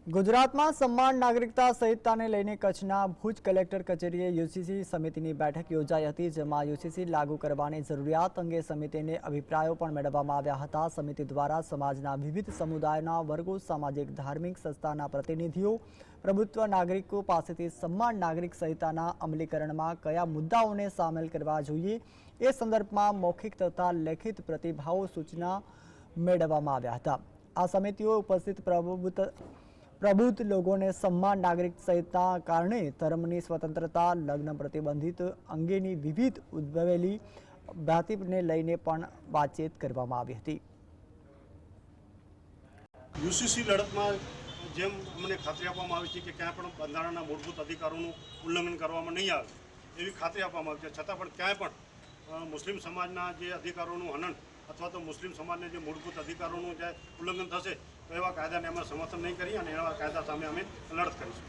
ગુજરાતમાં સન્માન નાગરિકતા સંહિતાને લઈને કચ્છના ભુજ કલેક્ટર કચેરીએ યુસીસી સમિતિની બેઠક યોજાઈ હતી, જેમાં યુસીસી લાગુ કરવાની જરૂરિયાત અંગે સમિતિને અભિપ્રાયો પણ મેળવવામાં આવ્યા હતા। સમિતિ દ્વારા સમાજના વિવિધ સમુદાયોના વર્ગો, સામાજિક ધાર્મિક સંસ્થાના પ્રતિનિધિઓ, પ્રભુત્વ નાગરિકો પાસેથી સન્માન નાગરિક સંહિતાના અમલીકરણમાં કયા મુદ્દાઓને સામેલ કરવા જોઈએ એ સંદર્ભમાં મૌખિક તથા લેખિત પ્રતિભાવો સૂચના મેળવવામાં આવ્યા હતા। આ સમિતિઓ ઉપસ્થિત પ્રબુદ્ધ લોકોને સન્માન નાગરિક સંહિતા કારણે ધર્મની સ્વતંત્રતા, લગ્ન પ્રતિબંધિત અંગેની વિવિધ ઉદ્ભવેલી બાબતોને લઈને પણ વાતચીત કરવામાં આવી હતી। યુસીસી લડતમાં જેમ અમને ખાતરી આપવામાં આવી છે કે ક્યાંય પણ બંધારણના મૂળભૂત અધિકારોનું ઉલ્લંઘન કરવામાં નહીં આવે એવી ખાતરી આપવામાં આવી છે, છતાં પણ ક્યાંય પણ મુસ્લિમ સમાજના જે અધિકારોનું હનન અથવા તો મુસ્લિમ સમાજને જે મૂળભૂત અધિકારોનું જે ઉલ્લંઘન થશે તો એવા કાયદાને અમે સમર્થન નહીં કરી અને એવા કાયદા સામે અમે લડત કરીશું।